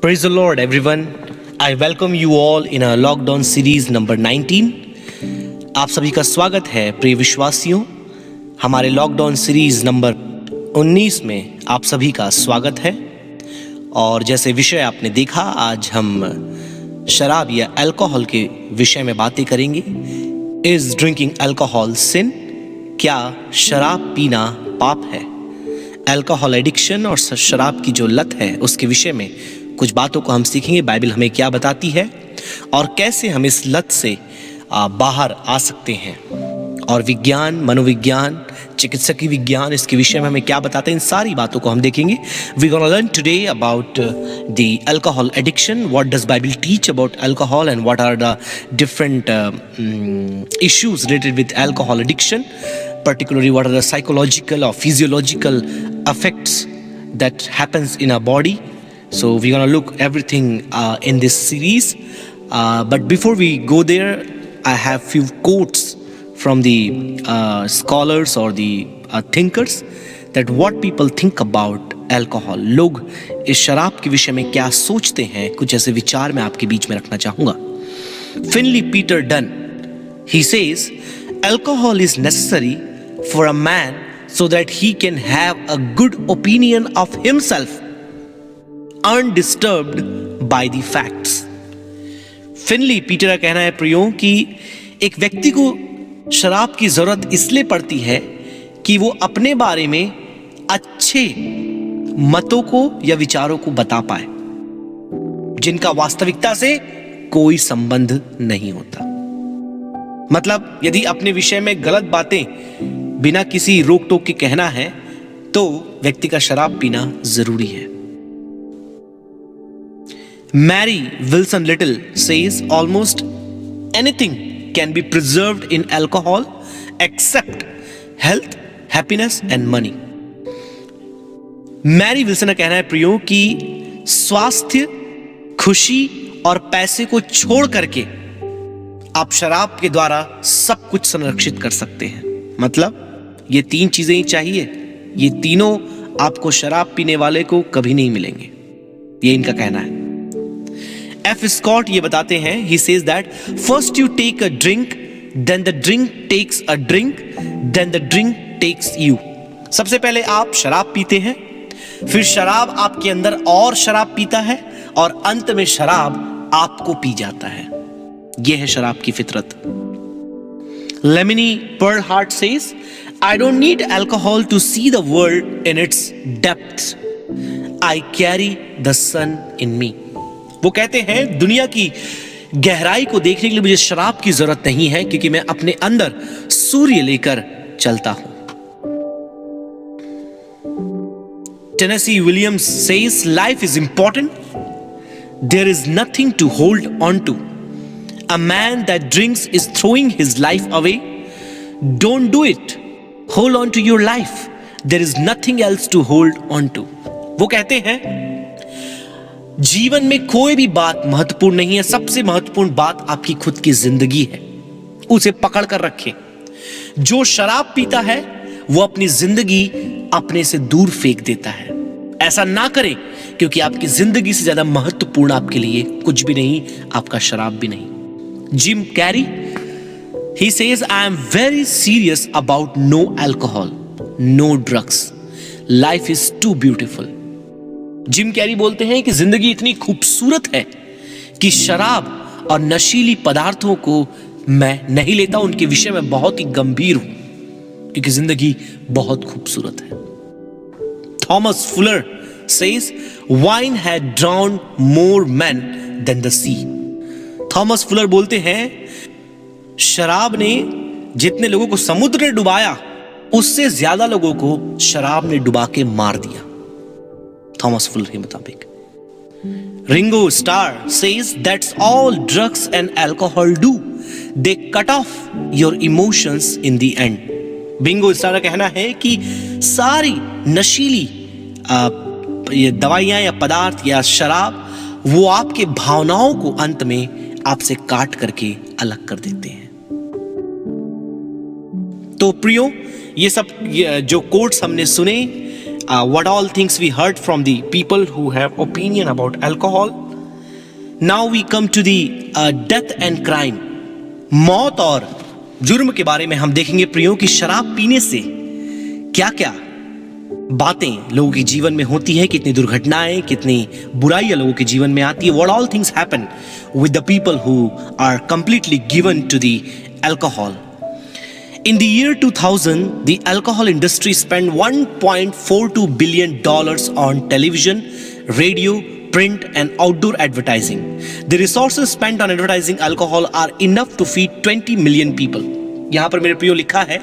Praise the Lord, everyone. I welcome you all in our lockdown series number 19. आप सभी का स्वागत है प्रिय विश्वासियों, हमारे लॉकडाउन सीरीज नंबर 19 में आप सभी का स्वागत है। और जैसे विषय आपने देखा, आज हम शराब या अल्कोहल के विषय में बातें करेंगे। इज ड्रिंकिंग अल्कोहल सिन? क्या शराब पीना पाप है? अल्कोहल एडिक्शन और शराब की जो लत है उसके विषय में कुछ बातों को हम सीखेंगे। बाइबल हमें क्या बताती है और कैसे हम इस लत से बाहर आ सकते हैं। और विज्ञान, मनोविज्ञान, चिकित्सकीय विज्ञान इसके विषय में हमें क्या बताते हैं, इन सारी बातों को हम देखेंगे। We gonna learn today about the alcohol addiction, what does Bible teach about alcohol and what are the different issues related with alcohol addiction, particularly what are the psychological or physiological effects that happens in our body. So we're going to look everything in this series, but before we go there, I have few quotes from the scholars or the thinkers that what people think about alcohol. लोग इस शराब के विषय में क्या सोचते हैं, कुछ ऐसे विचार मैं आपके बीच में रखना चाहूँगा। Finley Peter Dunn, he says, alcohol is necessary for a man so that he can have a good opinion of himself, undisturbed by the facts. फिनली Peter का कहना है प्रियो कि एक व्यक्ति को शराब की जरूरत इसलिए पड़ती है कि वो अपने बारे में अच्छे मतों को या विचारों को बता पाए जिनका वास्तविकता से कोई संबंध नहीं होता। मतलब यदि अपने विषय में गलत बातें बिना किसी रोक टोक के कहना है तो व्यक्ति का शराब पीना जरूरी है। Mary Wilson Little says almost anything can be preserved in alcohol except health, happiness and money. Mary Wilson का कहना है प्रियो कि स्वास्थ्य, खुशी और पैसे को छोड़ करके आप शराब के द्वारा सब कुछ संरक्षित कर सकते हैं। मतलब ये तीन चीजें ही चाहिए, ये तीनों आपको शराब पीने वाले को कभी नहीं मिलेंगे, ये इनका कहना है। एफ स्कॉट ये बताते हैं, he says that first you take a drink, then the drink takes a drink, then the drink takes you. सबसे पहले आप शराब पीते हैं, फिर शराब आपके अंदर और शराब पीता है और अंत में शराब आपको पी जाता है। यह है शराब की फितरत। लेमिनी Pearl Hart says, I don't need alcohol to see the world in its depths. I carry the sun in me. वो कहते हैं दुनिया की गहराई को देखने के लिए मुझे शराब की जरूरत नहीं है क्योंकि मैं अपने अंदर सूर्य लेकर चलता हूं। Tennessee Williams says life is important. There is nothing to hold on to. A man that drinks is throwing his life away. Don't do it. Hold on to your life. There is nothing else to hold on to. वो कहते हैं जीवन में कोई भी बात महत्वपूर्ण नहीं है, सबसे महत्वपूर्ण बात आपकी खुद की जिंदगी है, उसे पकड़ कर रखें। जो शराब पीता है वो अपनी जिंदगी अपने से दूर फेंक देता है। ऐसा ना करें क्योंकि आपकी जिंदगी से ज्यादा महत्वपूर्ण आपके लिए कुछ भी नहीं, आपका शराब भी नहीं। Jim Carrey, he says, I am very serious about no alcohol, no drugs. Life is too beautiful. Jim Carrey बोलते हैं कि जिंदगी इतनी खूबसूरत है कि शराब और नशीली पदार्थों को मैं नहीं लेता, उनके विषय में बहुत ही गंभीर हूं क्योंकि जिंदगी बहुत खूबसूरत है। Thomas Fuller says, wine had drowned more men than the sea. Thomas Fuller बोलते हैं शराब ने जितने लोगों को समुद्र ने डुबाया उससे ज्यादा लोगों को शराब ने डुबा के मार दिया, थॉमस फुलर के मुताबिक। Ringo star says that's all drugs and alcohol do, they cut off your emotions in the end. Bingo star का कहना है कि सारी नशीली ये दवाइयां या पदार्थ या शराब वो आपके भावनाओं को अंत में आपसे काट करके अलग कर देते हैं। तो प्रियो, ये सब जो कोट्स हमने सुने, what all things we heard from the people who have opinion about alcohol. Now we come to the death and crime. मौत और जुर्म के बारे में हम देखेंगे प्रियो कि शराब पीने से क्या क्या बातें लोगों के जीवन में होती है, कितनी दुर्घटनाएं, कितनी बुराइयां लोगों के जीवन में आती है. What all things happen with the people who are completely given to the alcohol. In the year 2000, the alcohol industry spent $1.42 billion on television, radio, print and outdoor advertising. The resources spent on advertising alcohol are enough to feed 20 million people. यहाँ पर मेरे प्रियो लिखा है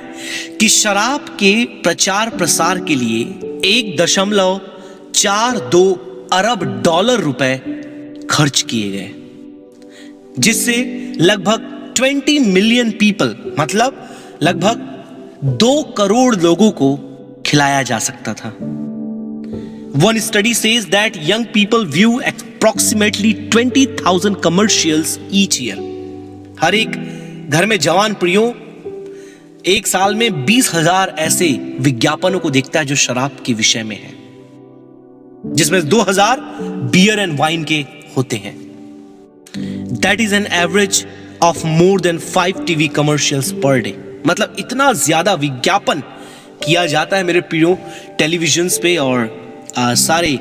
कि शराब के प्रचार प्रसार के लिए 1.42 अरब डॉलर रुपए खर्च किए गए, जिससे लगभग 20 मिलियन पीपल मतलब लगभग 2 करोड़ लोगों को खिलाया जा सकता था. One study says that young people view approximately 20,000 commercials each year. हर एक घर में जवान प्रियो एक साल में 20,000 ऐसे विज्ञापनों को देखता है जो शराब के विषय में है, जिसमें 2,000 बियर एंड वाइन के होते हैं. That is an average of more than 5 TV commercials per day. मतलब इतना ज्यादा विज्ञापन किया जाता है मेरे प्रियो टेलीविजन पे और सारे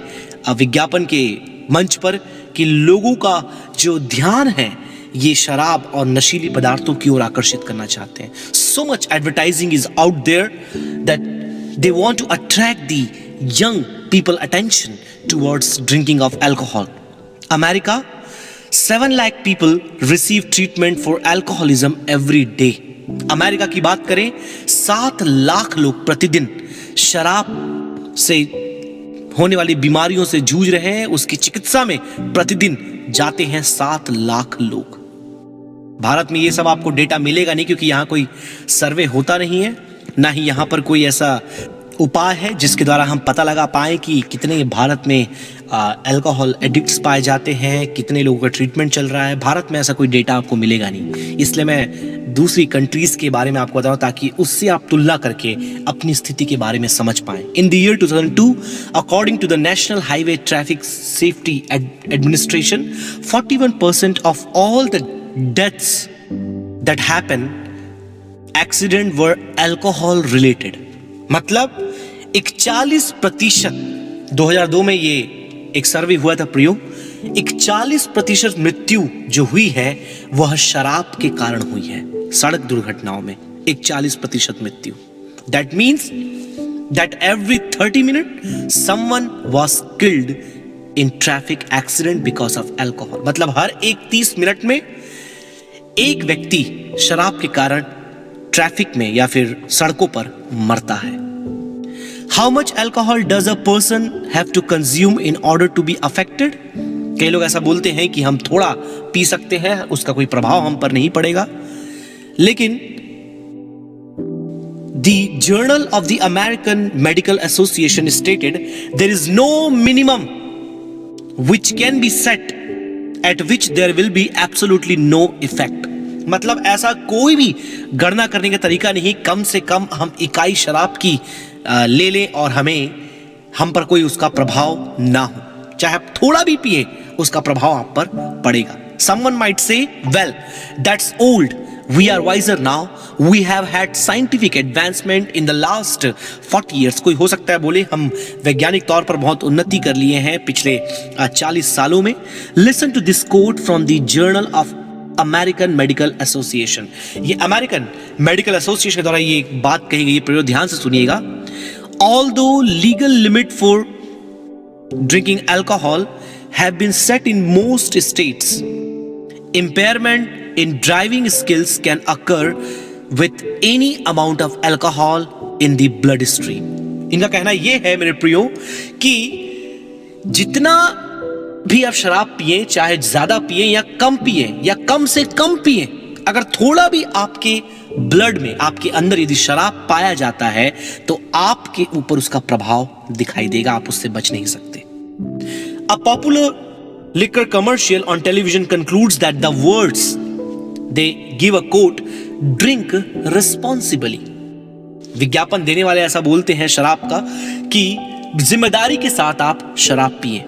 विज्ञापन के मंच पर कि लोगों का जो ध्यान है ये शराब और नशीली पदार्थों की ओर आकर्षित करना चाहते हैं. So much advertising is out there that they want to attract the young people attention towards drinking of alcohol. America, 7 lakh people receive treatment for alcoholism every day. America की बात करें 7 लाख लोग प्रतिदिन शराब से होने वाली बीमारियों से जूझ रहे हैं. उसकी चिकित्सा में प्रतिदिन जाते हैं 7 लाख लोग. भारत में ये सब आपको डेटा मिलेगा नहीं क्योंकि यहां कोई सर्वे होता नहीं है, ना ही यहां पर कोई ऐसा उपाय है जिसके द्वारा हम पता लगा पाए कि कितने भारत में अल्कोहल एडिक्ट्स पाए जाते हैं, कितने लोगों का ट्रीटमेंट चल रहा है. भारत में ऐसा कोई डेटा आपको मिलेगा नहीं. इसलिए मैं दूसरी कंट्रीज के बारे में आपको बताऊं ताकि उससे आप तुलना करके अपनी स्थिति के बारे में समझ पाएं. In the year 2002, according to the National Highway Traffic Safety Administration, 41% of all the deaths that happen accident were alcohol related. मतलब 41% 2002 में ये एक सर्वे हुआ था प्रियो, 41% मृत्यु जो हुई है वह शराब के कारण हुई है. सड़क दुर्घटनाओं में 41% मृत्यु. That means that every 30 minutes someone was killed in traffic accident because of alcohol. मतलब हर एक 30 मिनट में एक व्यक्ति शराब के कारण ट्रैफिक में या फिर सड़कों पर मरता है. How much alcohol does a person have to consume in order to be affected? कई लोग ऐसा बोलते हैं कि हम थोड़ा पी सकते हैं, उसका कोई प्रभाव हम पर नहीं पड़ेगा. लेकिन The Journal of the American Medical Association stated there is no minimum which can be set at which there will be absolutely no effect. मतलब ऐसा कोई भी गणना करने का तरीका नहीं, कम से कम हम इकाई शराब की ले लें और हम पर कोई उसका प्रभाव ना हो. चाहे आप थोड़ा भी पिए उसका प्रभाव आप पर पड़ेगा. Someone might say, well, that's old. We are wiser now. We have had scientific advancement in the last 40 years. कोई हो सकता है बोले हम वैज्ञानिक तौर पर बहुत उन्नति कर लिए हैं पिछले 40 सालों में. Listen to this quote from the Journal of American Medical Association. ये अमेरिकन मेडिकल एसोसिएशन के द्वारा ये एक बात कही गई है, प्रयोग ध्यान से सुनिएगा. Although legal limit for drinking alcohol have been set in most states, impairment in driving skills can occur with any amount of alcohol in the bloodstream. इनका कहना यह है मेरे प्रियो कि जितना भी आप शराब पिए, चाहे ज्यादा पिए या कम पिए या कम से कम पिए, अगर थोड़ा भी आपके ब्लड में, आपके अंदर यदि शराब पाया जाता है तो आपके ऊपर उसका प्रभाव दिखाई देगा, आप उससे बच नहीं सकते. A popular liquor commercial on television concludes that the words they give a quote, drink responsibly. विज्ञापन देने वाले ऐसा बोलते हैं शराब का कि जिम्मेदारी के साथ आप शराब पिए।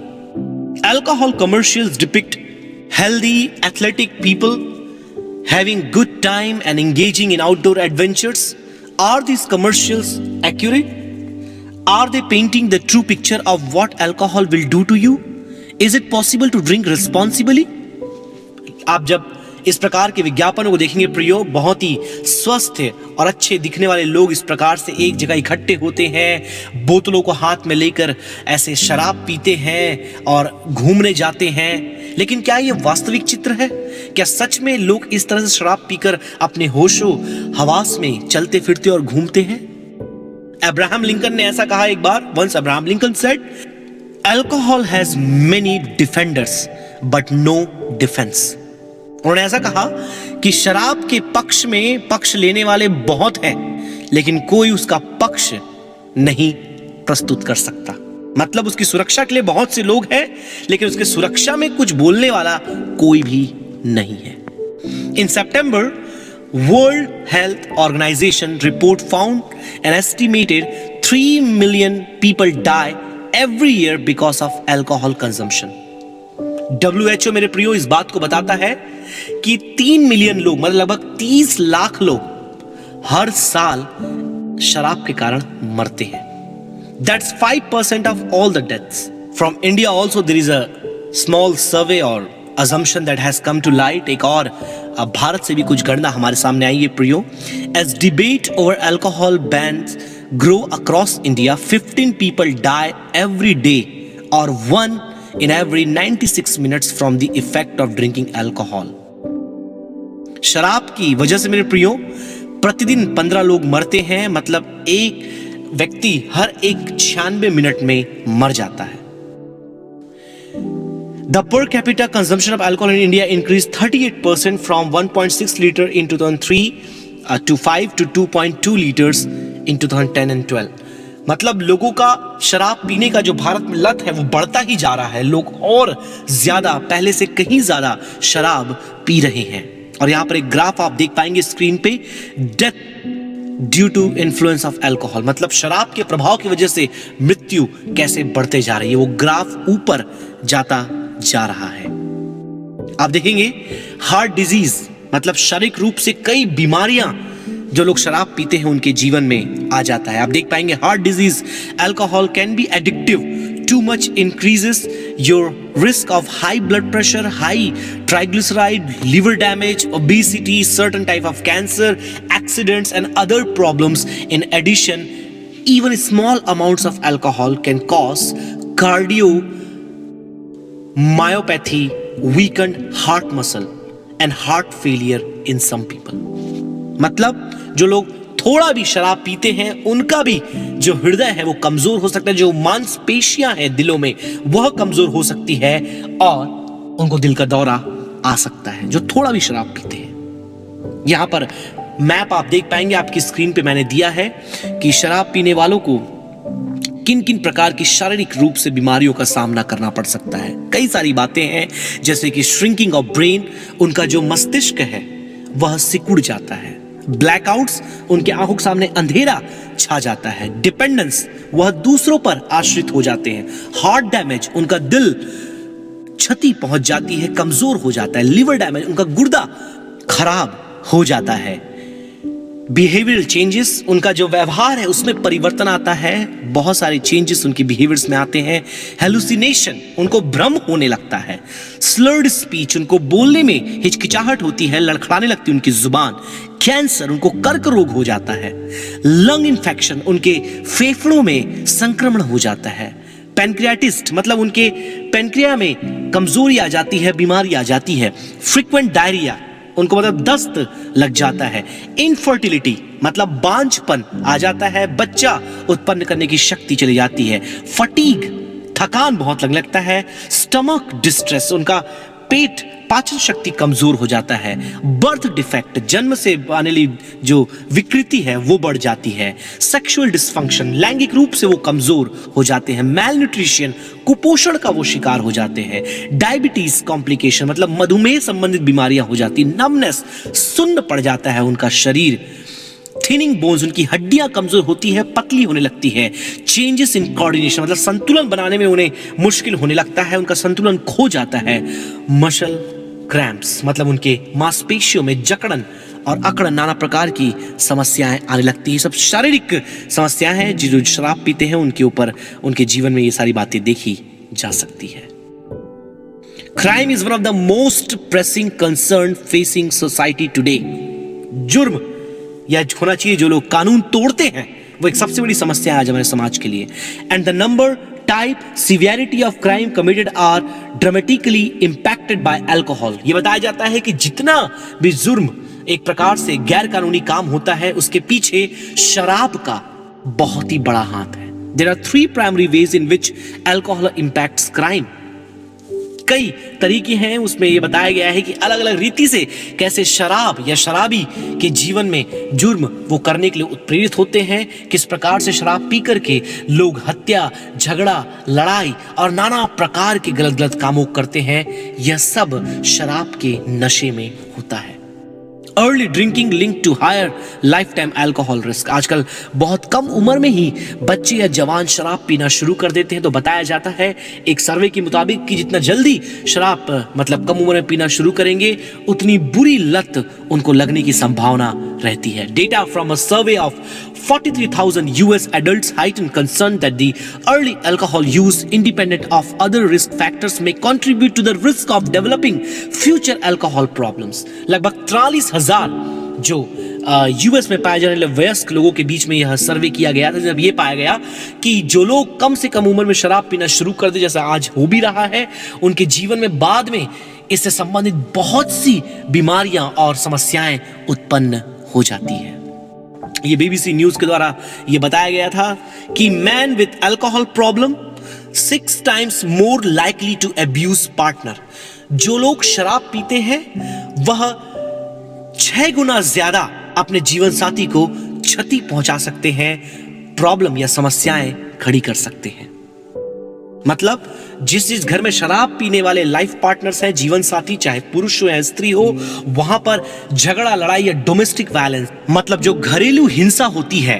Alcohol commercials depict healthy, athletic people having good time and engaging in outdoor adventures. Are these commercials accurate? Are they painting the true picture of what alcohol will do to you? Is it possible to drink responsibly? आप जब इस प्रकार के विज्ञापनों को देखेंगे प्रियो, बहुत ही स्वस्थ और अच्छे दिखने वाले लोग इस प्रकार से एक जगह इकट्ठे होते हैं, बोतलों को हाथ में लेकर ऐसे शराब पीते हैं और घूमने जाते हैं। लेकिन क्या ये वास्तविक चित्र है? क्या सच में लोग इस तरह से शराब पीकर अपने होशो हवास में चलते फिरते और घूमते हैं? अब्राहम लिंकन ने ऐसा कहा एक बार। Once Abraham Lincoln said, "Alcohol has many defenders, but no defense." उन्होंने ऐसा कहा कि शराब के पक्ष में पक्ष लेने वाले बहुत हैं, लेकिन कोई उसका पक्ष नहीं प्रस्तुत कर सकता। मतलब उसकी सुरक्षा के लिए बहुत से लोग हैं, लेकिन उसकी सुरक्षा में कुछ बोलने वाला कोई भी नहीं है। इन सितंबर, World Health Organization report found an estimated 3 million people die every year because of alcohol consumption. WHO मेरे प्रियो इस बात को बताता है कि 3 मिलियन लोग, मतलब लगभग 30 लाख लोग हर साल शराब के कारण मरते हैं। That's 5% of all the deaths. From India also there is a small survey or assumption that has come to light. एक और भारत से भी कुछ गणना हमारे सामने आई है प्रियो। As debate over alcohol bans grow across India, 15 people die every day or 1 in every 96 minutes from the effect of drinking alcohol. शराब की वजह से मेरे प्रियो प्रतिदिन 15 लोग मरते हैं, मतलब एक व्यक्ति हर 96 मिनट में मर जाता है। The per capita consumption of alcohol in India increased 38% from 1.6 liter in 2003 to 5 to 2.2 liters in 2010 and 12. मतलब लोगों का शराब पीने का जो भारत में लत है वो बढ़ता ही जा रहा है। लोग और ज्यादा, पहले से कहीं ज्यादा शराब पी रहे हैं। और यहां पर एक ग्राफ आप देख पाएंगे स्क्रीन पे, death due to influence of alcohol, मतलब शराब के प्रभाव की वजह से मृत्यु कैसे बढ़ते जा रही है। वो ग्राफ ऊपर जाता जा रहा है। आप देखेंगे हार्ट डिजीज, मतलब शारीरिक रूप से कई बीमारियां जो लोग शराब पीते हैं उनके जीवन में आ जाता है। आप देख पाएंगे heart disease, alcohol can be addictive, too much increases your risk of high blood pressure, high triglyceride, liver damage, obesity, certain type of cancer, accidents and other problems. In addition, even small amounts of alcohol can cause cardiomyopathy, weakened heart muscle and heart failure in some people. मतलब जो लोग थोड़ा भी शराब पीते हैं उनका भी जो हृदय है वो कमजोर हो सकता है, जो मांसपेशियां हैं दिलों में वह कमजोर हो सकती है और उनको दिल का दौरा आ सकता है, जो थोड़ा भी शराब पीते हैं। यहां पर मैप आप देख पाएंगे, आपकी स्क्रीन पे मैंने दिया है कि शराब पीने वालों को किन किन प्रकार की शारीरिक रूप से बीमारियों का सामना करना पड़ सकता है। कई सारी बातें हैं, जैसे कि श्रिंकिंग ऑफ ब्रेन, उनका जो मस्तिष्क है वह सिकुड़ जाता है। ब्लैकआउट्स, उनके आंखों के सामने अंधेरा छा जाता है। डिपेंडेंस, वह दूसरों पर आश्रित हो जाते हैं। हार्ट डैमेज, उनका दिल क्षति पहुंच जाती है, कमजोर हो जाता है। लिवर डैमेज, उनका गुर्दा खराब हो जाता है। बिहेवियरल चेंजेस, उनका जो व्यवहार है उसमें परिवर्तन आता है, बहुत सारे चेंजेस उनकी बिहेवियर्स में आते हैं। हेलुसिनेशन, उनको भ्रम होने लगता है। स्लर्ड स्पीच, उनको बोलने में हिचकिचाहट होती है, लड़खड़ाने लगती है उनकी जुबान। कैंसर, उनको कर्क रोग हो जाता है। लंग इन्फेक्शन, उनके फेफड़ों में संक्रमण हो जाता है। पैनक्रियाटिस्ट, मतलब उनके पैनक्रिया में कमजोरी आ जाती है, बीमारी आ जाती है। फ्रीक्वेंट डायरिया, उनको मतलब दस्त लग जाता है। इनफर्टिलिटी, मतलब बांझपन आ जाता है, बच्चा उत्पन्न करने की शक्ति चली जाती है। फटीग, थकान बहुत लगने लगता है। स्टमक डिस्ट्रेस, उनका पेट पाचन शक्ति कमजोर हो जाता है। बर्थ डिफेक्ट, जन्म से आने वाली जो विकृति है वो बढ़ जाती है। सेक्सुअल डिसफंक्शन, लैंगिक रूप से वो कमजोर हो जाते हैं। मैलन्यूट्रिशन, कुपोषण का वो शिकार हो जाते हैं। डायबिटीज कॉम्प्लिकेशन, मतलब मधुमेह संबंधित बीमारियां हो जाती। नमनेस, सुन्न पड़ जाता है उनका शरीर। थिनिंग बोन्स, उनकी हड्डियां कमजोर होती है, पतली होने लगती है। चेंजेस इन कोऑर्डिनेशन, मतलब संतुलन बनाने में उन्हें मुश्किल होने लगता है, उनका संतुलन खो जाता है। मसल क्रैम्प्स, मतलब उनके मांसपेशियों में जकड़न और अकड़न, नाना प्रकार की समस्याएं आने लगती है। सब शारीरिक समस्याएं हैं जो शराब पीते हैं उनके ऊपर, उनके जीवन में ये सारी बातें देखी जा सकती है। Crime is one of the most pressing concern facing society today. जुर्म या होना चाहिए, जो लोग कानून तोड़ते हैं, वो एक सबसे बड़ी समस्या है आज हमारे समाज के लिए। And the number, type, severity of crime committed are dramatically impacted by alcohol. ये बताया जाता है कि जितना भी जुर्म एक प्रकार से गैर कानूनी काम होता है, उसके पीछे शराब का बहुत ही बड़ा हाथ है। There are 3 primary ways in which alcohol impacts crime. कई तरीके हैं, उसमें यह बताया गया है कि अलग अलग रीति से कैसे शराब या शराबी के जीवन में जुर्म वो करने के लिए उत्प्रेरित होते हैं, किस प्रकार से शराब पी करके लोग हत्या, झगड़ा, लड़ाई और नाना प्रकार के गलत गलत कामों करते हैं। यह सब शराब के नशे में होता है। Early drinking link to higher lifetime alcohol risk. आजकल बहुत कम उम्र में ही बच्चे या जवान शराब पीना शुरू कर देते हैं। तो बताया जाता है एक सर्वे के मुताबिक कि जितना जल्दी शराब मतलब कम उम्र में पीना शुरू करेंगे, उतनी बुरी लत उनको लगने की संभावना रहती है। Data from a survey of 43,000 US adults heightened concern that the early alcohol use, independent of other risk factors, may contribute to the risk of developing future alcohol problems. लगभग 43,000 जो यूएस में पाए जाने वाले वयस्क लोगों के बीच में यह सर्वे किया गया था, जब ये पाया गया कि जो लोग कम से कम उम्र में शराब पीना शुरू कर दे, जैसा आज हो भी रहा है, उनके जीवन में बाद में इससे संबंधित बहुत सी बीमारियां और समस्याएं उत्पन्न हो जाती है। ये बीबीसी न्यूज के द्वारा ये बताया गया था कि man with alcohol problem 6 times more likely to abuse partner। जो लोग शराब पीते हैं वह 6 गुना ज्यादा अपने जीवन साथी को क्षति पहुंचा सकते हैं, प्रॉब्लम या समस्याएं खड़ी कर सकते हैं। मतलब जिस घर में शराब पीने वाले लाइफ पार्टनर्स हैं, जीवन साथी, चाहे पुरुष हो या स्त्री हो, वहां पर झगड़ा, लड़ाई या डोमेस्टिक वायलेंस, मतलब जो घरेलू हिंसा होती है,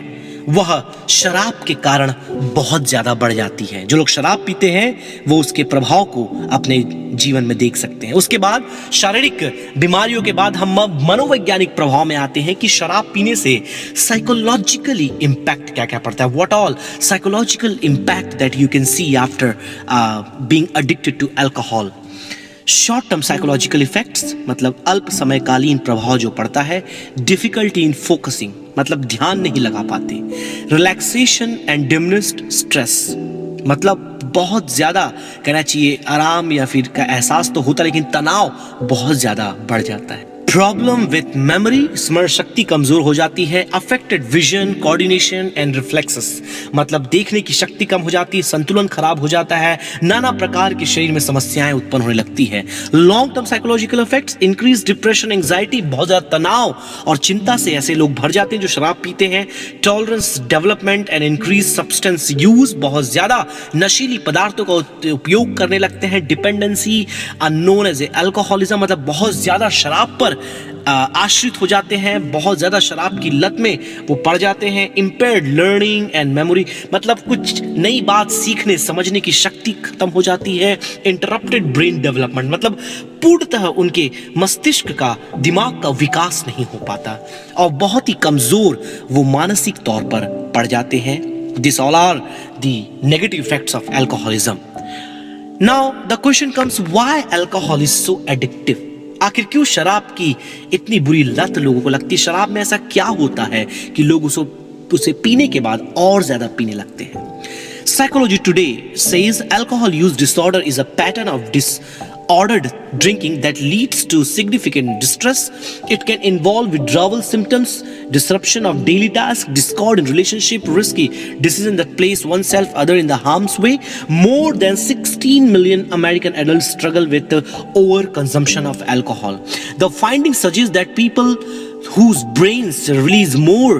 वह शराब के कारण बहुत ज्यादा बढ़ जाती है। जो लोग शराब पीते हैं वो उसके प्रभाव को अपने जीवन में देख सकते हैं। उसके बाद शारीरिक बीमारियों के बाद हम मनोवैज्ञानिक प्रभाव में आते हैं कि शराब पीने से साइकोलॉजिकली इंपैक्ट क्या क्या पड़ता है। What all psychological impact that you can see after being addicted to alcohol. Short term psychological effects, मतलब अल्प समयकालीन प्रभाव जो पड़ता है। डिफिकल्टी इन फोकसिंग, मतलब ध्यान नहीं लगा पाते। रिलैक्सेशन एंड डिमिनिश्ड स्ट्रेस, मतलब बहुत ज्यादा कहना चाहिए आराम या फिर का एहसास तो होता है, लेकिन तनाव बहुत ज्यादा बढ़ जाता है। प्रॉब्लम विथ मेमोरी, स्मरण शक्ति कमजोर हो जाती है। Affected vision, coordination and reflexes, मतलब देखने की शक्ति कम हो जाती है, संतुलन खराब हो जाता है, नाना प्रकार के शरीर में समस्याएं उत्पन्न होने लगती है। Long term psychological effects, increase depression, anxiety, बहुत ज्यादा तनाव और चिंता से ऐसे लोग भर जाते हैं जो शराब पीते हैं। Tolerance development and increase substance use, बहुत ज्यादा नशीली पदार्थों का उपयोग करने लगते हैं। डिपेंडेंसी नोन एज अल्कोहलिज्म, मतलब बहुत ज्यादा शराब पर आश्रित हो जाते हैं, बहुत ज्यादा शराब की लत में वो पड़ जाते हैं। इम्पेयर्ड लर्निंग एंड मेमोरी, मतलब कुछ नई बात सीखने समझने की शक्ति खत्म हो जाती है। इंटरप्टेड ब्रेन डेवलपमेंट, मतलब पूर्णतः उनके मस्तिष्क का, दिमाग का विकास नहीं हो पाता और बहुत ही कमजोर वो मानसिक तौर पर पड़ जाते हैं। This all are the negative effects of alcoholism. Now the question comes, why alcohol is so addictive. आखिर क्यों शराब की इतनी बुरी लत लोगों को लगती है? शराब में ऐसा क्या होता है कि लोग उसे पीने के बाद और ज्यादा पीने लगते हैं? Psychology today says alcohol use disorder is a pattern of disordered drinking that leads to significant distress. It can involve withdrawal symptoms, disruption of daily tasks, discord in relationship, risky decision that place oneself other in the harm's way. More than 16 million American adults struggle with the overconsumption of alcohol. The findings suggest that people whose brains release more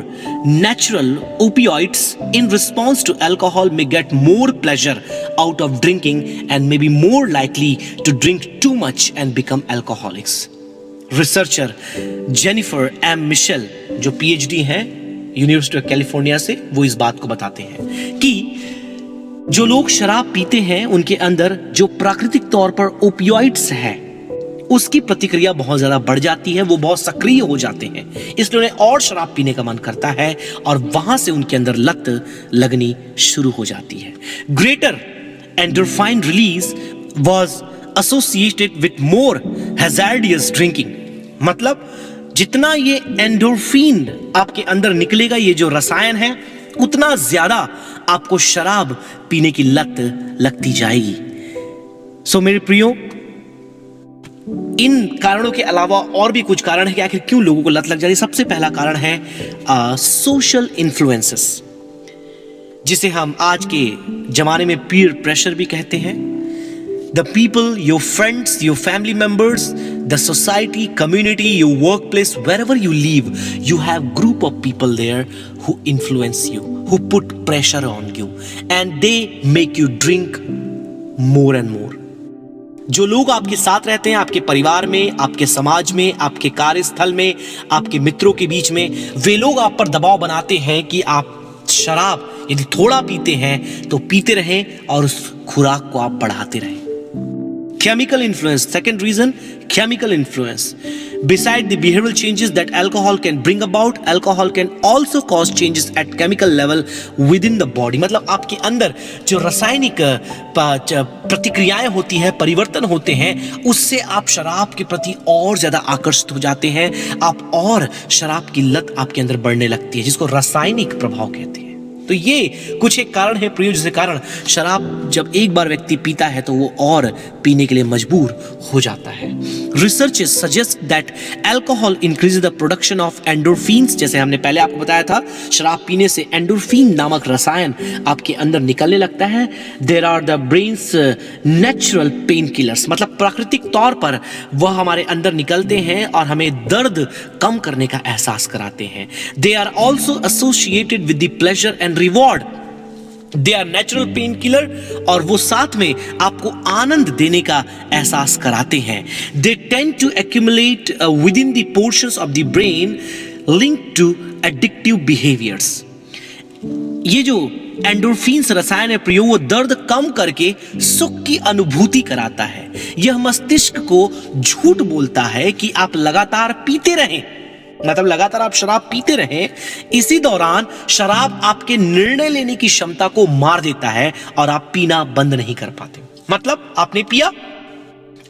natural opioids in response to alcohol may get more pleasure out of drinking and may be more likely to drink too much and become alcoholics. Researcher Jennifer M. Michel, जो PhD हैं university of California से, वो इस बात को बताते हैं कि जो लोग शराब पीते हैं उनके अंदर जो प्राकृतिक तौर पर ओपियोइड्स है उसकी प्रतिक्रिया बहुत ज्यादा बढ़ जाती है, वो बहुत सक्रिय हो जाते हैं, इसलिए उन्हें और शराब पीने का मन करता है और वहां से उनके अंदर लत लगनी शुरू हो जाती है। Greater endorphin release was associated with more hazardous drinking. मतलब जितना ये एंडोर्फिन आपके अंदर निकलेगा, ये जो रसायन है, उतना ज्यादा आपको शराब पीने की लत लगती जाएगी। सो मेरे प्रियो, इन कारणों के अलावा और भी कुछ कारण है कि आखिर क्यों लोगों को लत लग जाती है। सबसे पहला कारण है सोशल इन्फ्लुएंसेस, जिसे हम आज के जमाने में पीयर प्रेशर भी कहते हैं। The people, your friends, your family members, the society, community, your workplace, wherever you live, you have group of people there who influence you, who put pressure on you, and they make you drink more and more. जो लोग आपके साथ रहते हैं, आपके परिवार में, आपके समाज में, आपके कार्यस्थल में, आपके मित्रों के बीच में, वे लोग आप पर दबाव बनाते हैं कि आप शराब यदि थोड़ा पीते हैं तो पीते रहें और उस खुराक को आप बढ़ाते रहें। Chemical influence, second reason, chemical influence. Beside the behavioral changes that alcohol can bring about, alcohol can also cause changes at chemical level within the body. मतलब आपके अंदर जो रासायनिक प्रतिक्रियाएं होती हैं, परिवर्तन होते हैं, उससे आप शराब के प्रति और ज्यादा आकर्षित हो जाते हैं, आप और शराब की लत आपके अंदर बढ़ने लगती है, जिसको रासायनिक प्रभाव कहते हैं। तो ये कुछ एक कारण है प्रियो, जिसके कारण शराब जब एक बार व्यक्ति पीता है तो वो और पीने के लिए मजबूर हो जाता है। Research suggest that alcohol increases the production of endorphins. जैसे हमने पहले आपको बताया था, शराब पीने से एंडोर्फिन नामक रसायन आपके अंदर निकलने लगता है। There are the brain's natural pain killers, मतलब प्राकृतिक तौर पर वह हमारे अंदर निकलते हैं और हमें दर्द कम करने का एहसास कराते हैं। They are also associated with the pleasure and reward. They are natural pain killer और वो साथ में आपको आनंद देने का एहसास कराते हैं। They tend to accumulate within the portions of the brain linked to addictive behaviours. ये जो एंडोर्फिन्स रसायन है प्रियो, वो दर्द कम करके सुख की अनुभूति कराता है। यह मस्तिष्क को झूठ बोलता है कि आप लगातार पीते रहें, मतलब लगातार आप शराब पीते रहें। इसी दौरान शराब आपके निर्णय लेने की क्षमता को मार देता है और आप पीना बंद नहीं कर पाते। मतलब आपने पिया,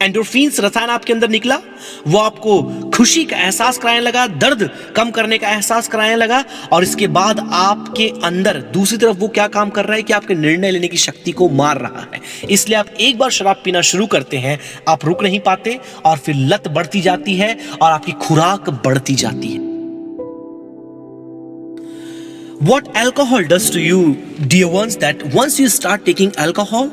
एंडोर्फिन्स रसायन आपके अंदर निकला, वो आपको खुशी का एहसास कराने लगा, दर्द कम करने का एहसास कराने लगा, और इसके बाद आपके अंदर दूसरी तरफ वो क्या काम कर रहा है कि आपके निर्णय लेने की शक्ति को मार रहा है। इसलिए आप एक बार शराब पीना शुरू करते हैं, आप रुक नहीं पाते और फिर लत बढ़ती जाती है और आपकी खुराक बढ़ती जाती है। What alcohol does to you, dear ones, that once you start taking alcohol,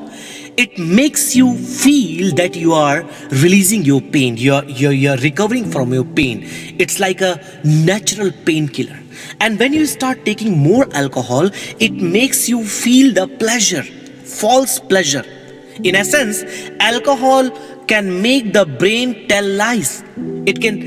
it makes you feel that you are releasing your pain, you're recovering from your pain. It's like a natural painkiller. And when you start taking more alcohol, it makes you feel the pleasure, false pleasure. In essence, alcohol can make the brain tell lies. It can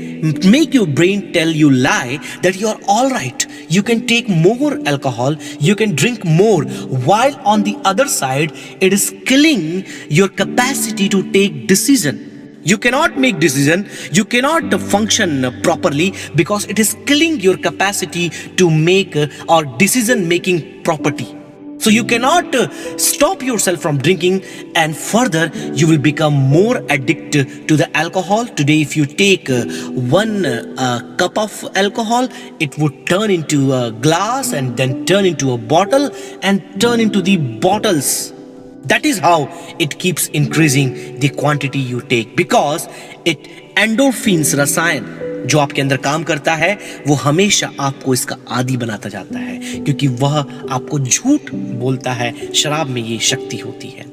make your brain tell you lie that you are all right. You can take more alcohol, you can drink more, while on the other side, it is killing your capacity to take decision. You cannot make decision, you cannot function properly because it is killing your capacity to make or decision making property. So you cannot stop yourself from drinking, and further you will become more addicted to the alcohol. Today if you take one cup of alcohol, it would turn into a glass and then turn into a bottle and turn into the bottles. That is how it keeps increasing the quantity you take, because it endorphins रसायन जो आपके अंदर काम करता है वो हमेशा आपको इसका आदी बनाता जाता है, क्योंकि वह आपको झूठ बोलता है। शराब में ये शक्ति होती है।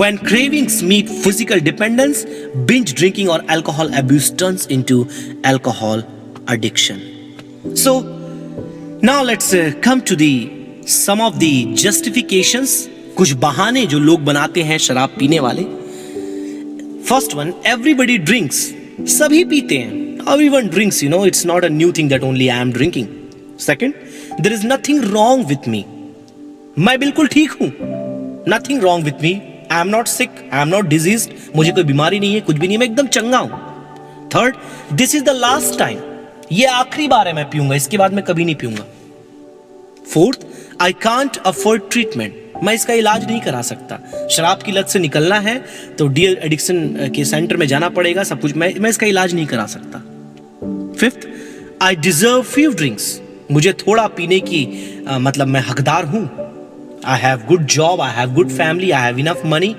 When cravings meet physical dependence, binge drinking or alcohol abuse turns into alcohol addiction. So now let's come to some of the justifications, कुछ बहाने जो लोग बनाते हैं शराब पीने वाले। First one, everybody drinks, सभी पीते हैं। Everyone drinks, it's not a new thing that only I am drinking. Second, there is nothing wrong with me, मैं बिल्कुल ठीक हूं, nothing wrong with me, I am not sick, I am not diseased, मुझे कोई बीमारी नहीं है, कुछ भी नहीं है, मैं एकदम चंगा हूं। Third, this is the last time, ये आखिरी बार है मैं पीऊंगा, इसके बाद मैं कभी नहीं पीऊंगा। Fourth, I can't afford treatment, मैं इसका इलाज नहीं करा सकता, शराब की लत से निकलना है तो डी एडिक्शन के सेंटर में जाना पड़ेगा, सब कुछ, मैं इसका इलाज नहीं करा सकता। Fifth, I deserve few drinks, मुझे थोड़ा पीने की मतलब मैं हकदार हूं। I have good job, I have good family, I have enough money,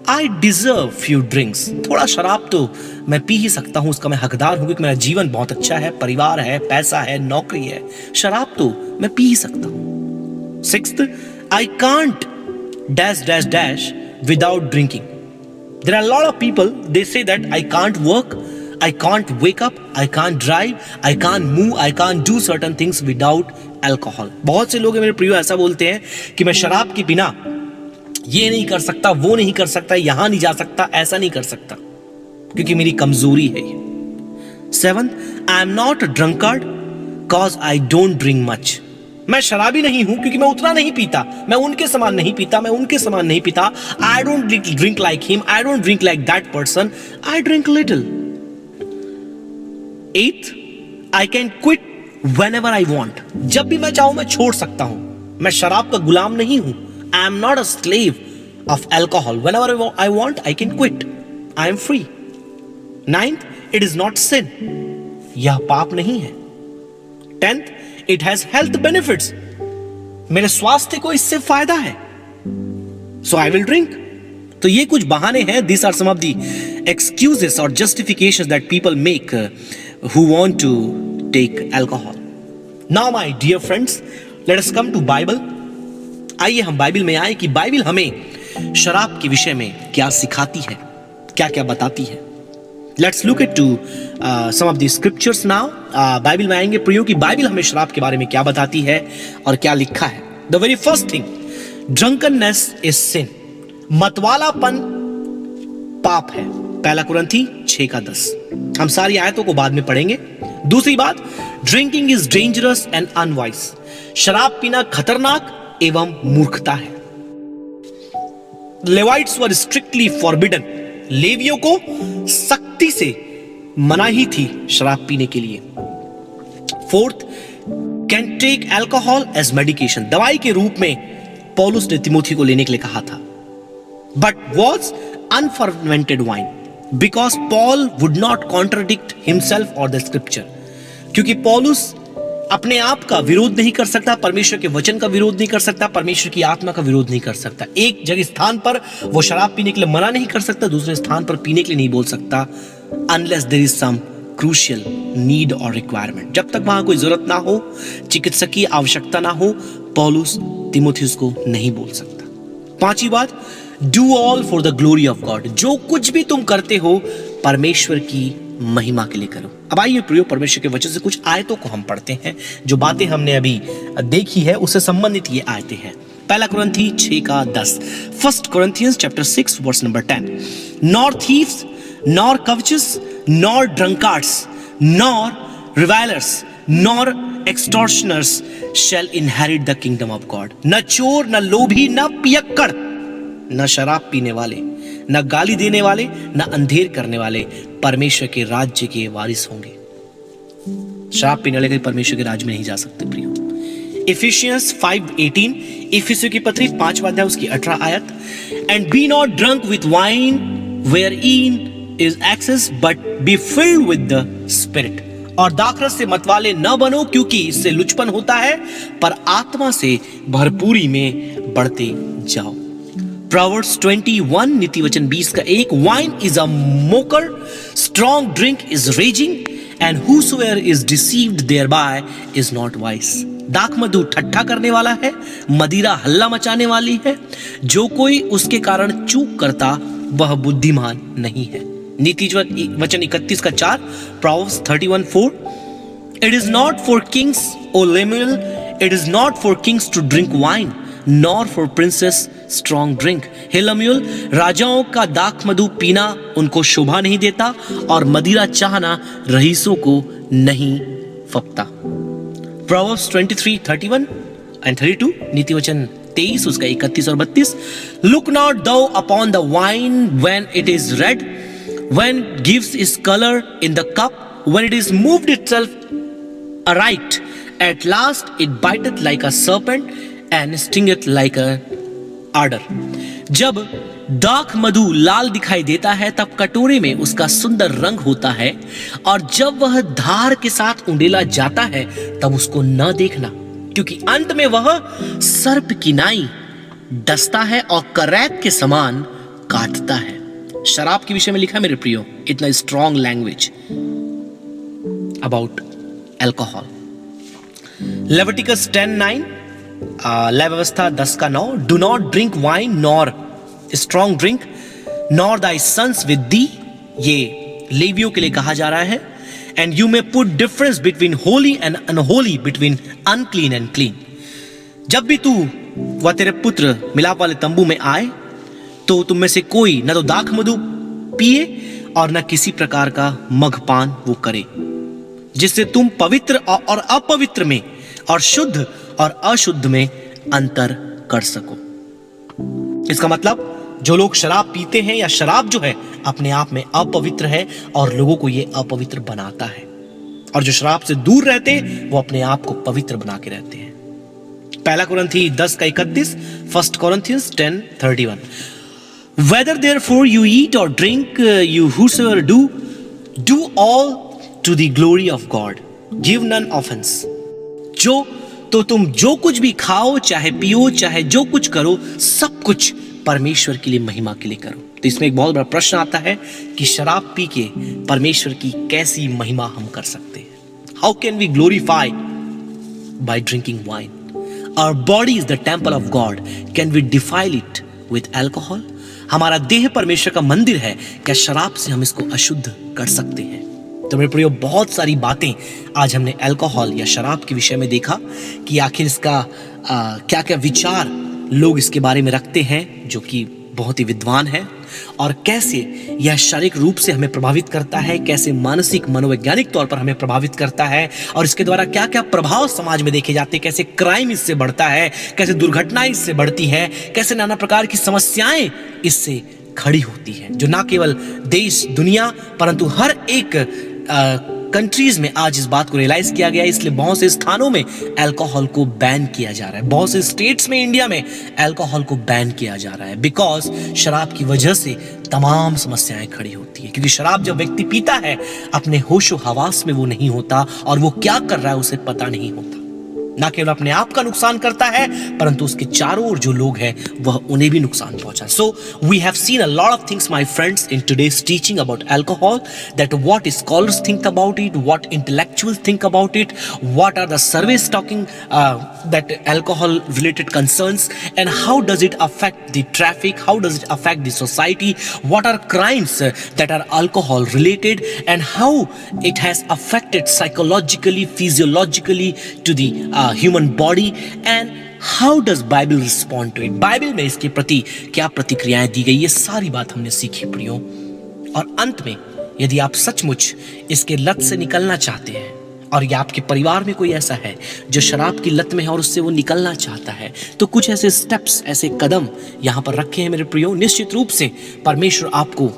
I deserve few drinks, थोड़ा शराब तो मैं पी ही सकता हूं, उसका मैं हकदार हूं क्योंकि मेरा जीवन बहुत अच्छा है, परिवार है, पैसा है, नौकरी है, शराब तो मैं पी ही सकता हूं। Sixth, I can't dash dash dash without drinking, there are lot of people they say that I can't work, I can't wake up, I can't drive, I can't move, I can't do certain things without alcohol. बहुत से लोग मेरे प्रियो ऐसा बोलते हैं कि मैं शराब के बिना ये नहीं कर सकता, वो नहीं कर सकता, यहां नहीं जा सकता, ऐसा नहीं कर सकता, क्योंकि मेरी कमजोरी है ये। Seventh, I am not a drunkard cause I don't drink much, मैं शराबी नहीं हूं क्योंकि मैं उतना नहीं पीता, मैं उनके समान नहीं पीता, मैं उनके समान नहीं पीता, I don't drink like him, I don't drink like that person, I drink little. Eighth, I can quit whenever I want, जब भी मैं चाहूं मैं छोड़ सकता हूं, मैं शराब का गुलाम नहीं हूं, I am not a slave of alcohol, whenever I want I can quit, I am free. Ninth, it is not sin, यह पाप नहीं है। Tenth, it has health benefits, मेरे स्वास्थ्य को इससे फायदा है, so I will drink. तो ये कुछ बहाने हैं, these are some of the excuses or justifications that people make who want to take alcohol. Now my dear friends, let us come to Bible. आइए हम बाइबल में आए कि बाइबल हमें शराब के विषय में क्या सिखाती है, क्या क्या बताती है। Let's look at to some of the scriptures now. Bible में आएंगे प्रियो कि बाइबल हमें शराब के बारे में क्या बताती है और क्या लिखा है। The very first thing, drunkenness is sin. मतवालापन पाप है, पहला कुरिन्थी 6:10। हम सारी आयतों को बाद में पढ़ेंगे। दूसरी बात, drinking is dangerous and unwise, शराब पीना खतरनाक एवं मूर्खता है। लेवाइट्स वर स्ट्रिक्टली फॉरबिडन, लेवियों को सख्ती से मनाही थी शराब पीने के लिए। Fourth, can take alcohol as medication, दवाई के रूप में पौलुस ने तिमोथी को लेने के लिए कहा था, but was unfermented wine because Paul would not contradict himself और द स्क्रिप्चर, क्योंकि पौलुस अपने आप का विरोध नहीं कर सकता, परमेश्वर के वचन का विरोध नहीं कर सकता, परमेश्वर की आत्मा का विरोध नहीं कर सकता। एक जगह स्थान पर वो शराब पीने के लिए मना नहीं कर सकता, दूसरे स्थान पर पीने के लिए नहीं बोल सकता, unless there is some crucial need और रिक्वायरमेंट, जब तक वहां कोई जरूरत ना हो, चिकित्सकीय आवश्यकता ना हो, पौलुस तिमोथियुस को नहीं बोल सकता। पांचवी बात, do all for the glory of God, जो कुछ भी तुम करते हो परमेश्वर की महिमा के लिए करो। अब आइए प्रियो, परमेश्वर के वचन से कुछ आयतों को हम पढ़ते हैं, जो बातें हमने अभी देखी है उससे संबंधित ये आयतें हैं। पहला कुरिन्थी 6:10, first Corinthians chapter 6 verse number 10, nor thieves nor covetous nor drunkards nor revilers nor extortioners shall inherit the kingdom of God, न चोर न लोभी न पियक्कड़ न शराब पीने वाले न गाली देने वाले न अंधेर करने वाले परमेश्वर के राज्य के वारिस होंगे। शराब पीने वाले परमेश्वर के राज्य में नहीं जा सकते प्रियो। इफिशियंस 5:18, इफिसियों की पत्री 5वां अध्याय उसकी 18 आयत, and be not drunk with wine wherein is excess but be filled with the spirit, और दाखरस से मतवाले न बनो क्योंकि इससे लुचपन होता है, पर आत्मा से भरपूरी में बढ़ते जाओ। Proverbs 21 नीति वचन 20:1, wine is a mocker, strong drink is raging, and whosoever is deceived thereby is not wise. दाख मधु ठट्ठा करने वाला है, मदिरा हल्ला मचाने वाली है, जो कोई उसके कारण चूक करता वह बुद्धिमान नहीं है। नीति वचन 31:4, Proverbs 31:4, it is not for kings, O Lemuel, it is not for kings to drink wine, nor for princes strong drink. हे लम्यूल, राजाओं का दाख मधु पीना उनको शोभा नहीं देता और मदिरा चाहना रईसों को नहीं फपता। Proverbs 23:31 and 32, नीति वचन 23 उसका 31 और 32. Look not thou upon the wine when it is red, when it gives its color in the cup, when it is moved itself aright, at last it biteth like a serpent and stingeth like a adder. जब दाख मधु लाल दिखाई देता है तब कटोरे में उसका सुंदर रंग होता है, और जब वह धार के साथ उंडेला जाता है तब उसको न देखना, क्योंकि अंत में वह सर्प की नाई डसता है और करैत के समान काटता है। शराब के विषय में लिखा मेरे प्रियो, इतना strong language about alcohol. Leviticus 10:9, लय व्यवस्था 10:9, do not drink wine nor strong drink nor thy sons with thee, ये लेवियों के लिए कहा जा रहा है। And you may put difference between holy and unholy, between unclean and clean. जब भी तू व तेरे पुत्र मिलाप वाले तंबू में आए तो तुम में से कोई न तो दाख मधु पिए और न किसी प्रकार का मगपान वो करे, जिससे तुम पवित्र और अपवित्र में और शुद्ध और अशुद्ध में अंतर कर सको। इसका मतलब जो लोग शराब पीते हैं या शराब जो है अपने आप में अपवित्र है और लोगों को ये अपवित्र बनाता है, और जो शराब से दूर रहते हैं वो अपने आप को पवित्र बना के रहते हैं। पहला कुरिन्थी 10:31, 1 Corinthians 10:31, whether therefore you eat or drink, you whosoever do all to the glory of God, give none offense। तो तुम जो कुछ भी खाओ, चाहे पियो, चाहे जो कुछ करो, सब कुछ परमेश्वर के लिए, महिमा के लिए करो। तो इसमें एक बहुत बड़ा प्रश्न आता है कि शराब पी के परमेश्वर की कैसी महिमा हम कर सकते हैं। How can we glorify by drinking wine? Our body is the temple of God, can we defile it with alcohol? हमारा देह परमेश्वर का मंदिर है, क्या शराब से हम इसको अशुद्ध कर सकते हैं? तो मेरे प्रियो, बहुत सारी बातें आज हमने अल्कोहल या शराब के विषय में देखा कि आखिर इसका क्या क्या विचार लोग इसके बारे में रखते हैं, जो कि बहुत ही विद्वान है, और कैसे यह शारीरिक रूप से हमें प्रभावित करता है, कैसे मानसिक मनोवैज्ञानिक तौर पर हमें प्रभावित करता है, और इसके द्वारा क्या क्या प्रभाव समाज में देखे जाते हैं, कैसे क्राइम इससे बढ़ता है, कैसे दुर्घटनाएं इससे बढ़ती है, कैसे नाना प्रकार की समस्याएं इससे खड़ी होती है, जो ना केवल देश दुनिया परंतु हर एक कंट्रीज में आज इस बात को रियलाइज किया गया है। इसलिए बहुत से स्थानों में अल्कोहल को बैन किया जा रहा है, बहुत से स्टेट्स में इंडिया में अल्कोहल को बैन किया जा रहा है, बिकॉज शराब की वजह से तमाम समस्याएं खड़ी होती है। क्योंकि शराब जब व्यक्ति पीता है अपने होशो हवास में वो नहीं होता, और वो क्या कर रहा है उसे पता नहीं होता। ना केवल अपने आप का नुकसान करता है परंतु उसके चारों ओर जो लोग हैं वह उन्हें भी नुकसान पहुंचा। So we have seen a lot of things my friends in today's teaching about alcohol, that what scholars think about it, what intellectuals think about it, what are the surveys talking that alcohol related concerns, and how does it affect the traffic, how does it affect the society, what are crimes that are alcohol related, and how it has affected psychologically, physiologically to the human body, and how does Bible respond to it? Bible में इसके प्रति क्या प्रतिक्रियाएं दी गई, ये सारी बात हमने सीखी प्रियो। और अंत में यदि आप सचमुच इसके लत से निकलना चाहते हैं, और ये आपके परिवार में कोई ऐसा है जो शराब की लत में है और उससे वो निकलना चाहता है, तो कुछ ऐसे स्टेप्स, ऐसे कदम यहाँ पर रखे हैं मेरे प्रियो। निश्चित रूप से परमेश्वर आपको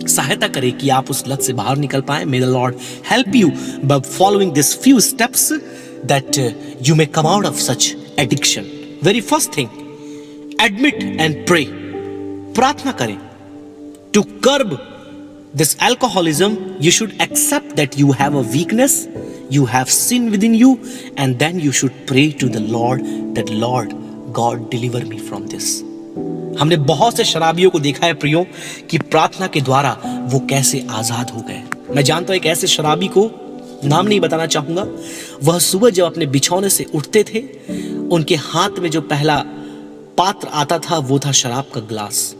सहायता करे कि आप उस लत से बाहर निकल पाए। May the Lord help you by following these few steps that you may come out of such addiction. Very first thing, admit and pray. प्रार्थना करें। To curb this alcoholism, you should accept that you have a weakness, you have sin within you, and then you should pray to the Lord that Lord God deliver me from this. हमने बहुत से शराबियों को देखा है प्रियो कि प्रार्थना के द्वारा वो कैसे आजाद हो गए। मैं जानता हूं एक ऐसे शराबी को, नाम नहीं बताना चाहूंगा, वह सुबह जब अपने बिछौने से उठते थे उनके हाथ में जो पहला पात्र आता था वो था शराब का ग्लास,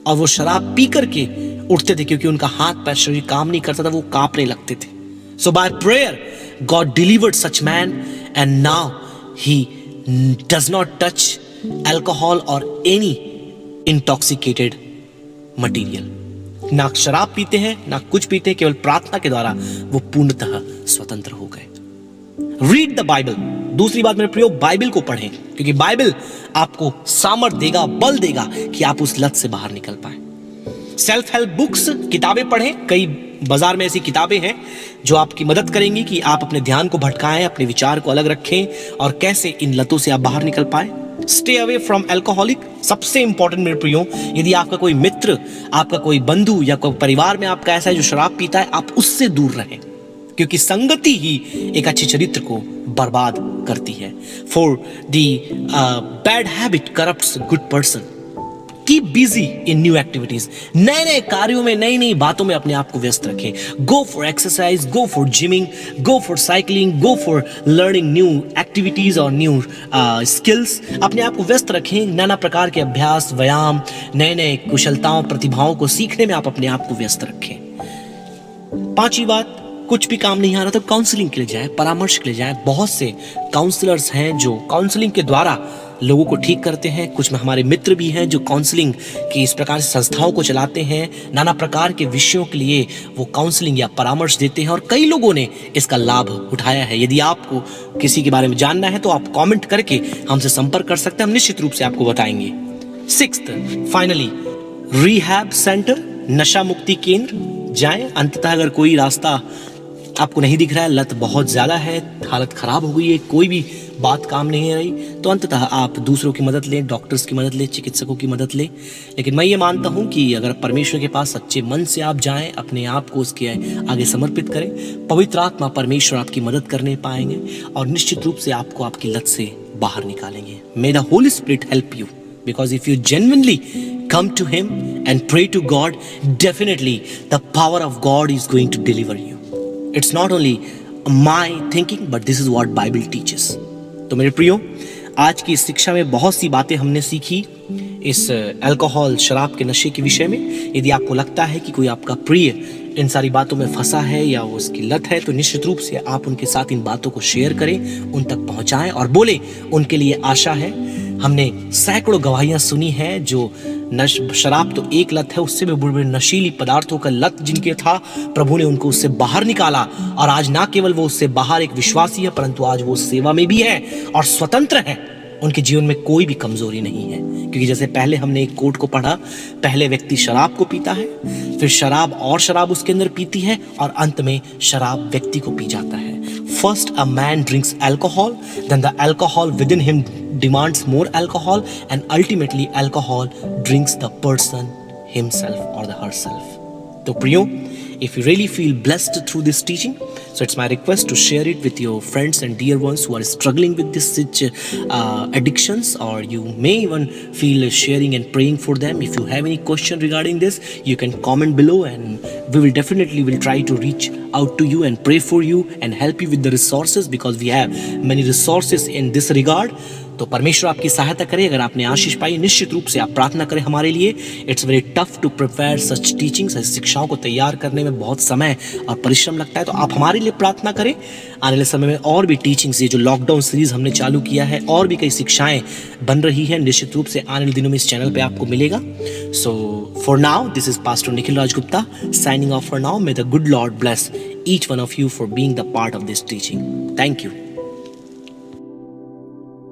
और वो शराब पी करके उठते थे क्योंकि उनका हाथ पैर शरीर काम नहीं करता था, वो कांपने लगते थे। So by prayer God delivered such man, and now he does not touch alcohol or any intoxicated material. ना शराब पीते हैं, ना कुछ पीते हैं, केवल प्रार्थना के द्वारा वो पूर्णतः स्वतंत्र हो गए। Read the Bible. दूसरी बात मेरे प्रियो, बाइबल को पढ़ें, क्योंकि बाइबल आपको सामर्थ देगा, बल देगा कि आप उस लत से बाहर निकल पाए। सेल्फ हेल्प बुक्स, किताबें पढ़ें। कई बाजार में ऐसी किताबें हैं जो आपकी मदद करेंगी कि आप अपने ध्यान को भटकाएं, अपने विचार को अलग रखें और कैसे इन लतों से आप बाहर निकल पाए। स्टे अवे फ्रॉम अल्कोहलिक, सबसे इंपॉर्टेंट मेरे प्रियो, यदि आपका कोई मित्र, आपका कोई बंधु या कोई परिवार में आपका ऐसा है जो शराब पीता है, आप उससे दूर रहें, क्योंकि संगति ही एक अच्छे चरित्र को बर्बाद करती है। For the bad habit corrupts good person. Keep busy in new activities, नए नए कार्यों में, नई नई बातों में अपने आप को व्यस्त रखें। Go for exercise, go for gymming, go for cycling, go for learning new activities और न्यू स्किल्स। अपने आप को व्यस्त रखें, नाना प्रकार के अभ्यास, व्यायाम, नए नए कुशलताओं, प्रतिभाओं को सीखने में आप अपने आप को व्यस्त रखें। पांचवी बात, कुछ भी काम नहीं आ रहा तो काउंसलिंग के लिए जाए, परामर्श के लिए जाए। बहुत से काउंसलर्स हैं जो काउंसलिंग के द्वारा लोगों को ठीक करते हैं। कुछ में हमारे मित्र भी हैं जो काउंसलिंग की इस प्रकार से संस्थाओं को चलाते हैं। नाना प्रकार के विषयों के लिए वो काउंसलिंग या परामर्श देते हैं और कई लोगों ने इसका लाभ उठाया है। यदि आपको किसी के बारे में जानना है तो आप कमेंट करके हमसे संपर्क कर सकते हैं, हम निश्चित रूप से आपको बताएंगे। सिक्स्थ, फाइनली, रिहैब सेंटर, नशा मुक्ति केंद्र जाएं। अंततः अगर कोई रास्ता आपको नहीं दिख रहा है, लत बहुत ज्यादा है, हालत खराब हो गई है, कोई भी बात काम नहीं आ रही, तो अंततः आप दूसरों की मदद लें, डॉक्टर्स की मदद लें, चिकित्सकों की मदद लें। लेकिन मैं ये मानता हूं कि अगर परमेश्वर के पास सच्चे मन से आप जाएं, अपने आप को उसके आगे समर्पित करें, पवित्र आत्मा परमेश्वर आपकी मदद करने पाएंगे और निश्चित रूप से आपको आपकी लत से बाहर निकालेंगे। मे the Holi spirit help you, because if you genuinely come to him and pray to God, definitely the power of God is going to deliver you. It's not only my thinking, but this is what Bible teaches. तो मेरे प्रियो, आज की इस शिक्षा में बहुत सी बातें हमने सीखी इस अल्कोहल, शराब के नशे के विषय में। यदि आपको लगता है कि कोई आपका प्रिय इन सारी बातों में फंसा है या वो उसकी लत है, तो निश्चित रूप से आप उनके साथ इन बातों को शेयर करें, उन तक पहुंचाएं और बोले उनके लिए आशा है। हमने सैकड़ों गवाहियां सुनी हैं जो शराब तो एक लत है, उससे भी बड़े नशीली पदार्थों का लत जिनके था, प्रभु ने उनको उससे बाहर निकाला और आज ना केवल वो उससे बाहर एक विश्वासी है, परंतु आज वो सेवा में भी है और स्वतंत्र है। उनके जीवन में कोई भी कमजोरी नहीं है, क्योंकि जैसे पहले हमने एक कोट को पढ़ा, पहले व्यक्ति शराब को पीता है, फिर शराब और शराब उसके अंदर पीती है और अंत में शराब व्यक्ति को पी जाता है। First a man drinks alcohol, then the alcohol within him demands more alcohol, and ultimately alcohol drinks the person himself or the herself. तो प्रियो, if you really feel blessed through this teaching, so it's my request to share it with your friends and dear ones who are struggling with this addictions, or you may even feel sharing and praying for them. If you have any question regarding this, you can comment below and we will definitely try to reach out to you and pray for you and help you with the resources, because we have many resources in this regard. तो परमेश्वर आपकी सहायता करे। अगर आपने आशीष पाई, निश्चित रूप से आप प्रार्थना करें हमारे लिए। It's very tough to prepare such teachings, शिक्षाओं को तैयार करने में बहुत समय और परिश्रम लगता है, तो आप हमारे लिए प्रार्थना करें। आने वाले समय में और भी टीचिंग्स, ये जो लॉकडाउन सीरीज हमने चालू किया है, और भी कई शिक्षाएं बन रही है, निश्चित रूप से आने वाले दिनों में इस चैनल पे आपको मिलेगा। So for now, this is pastor Nikhil Raj Gupta signing off for now. May the good Lord bless each one of you for being the part of this teaching. Thank you.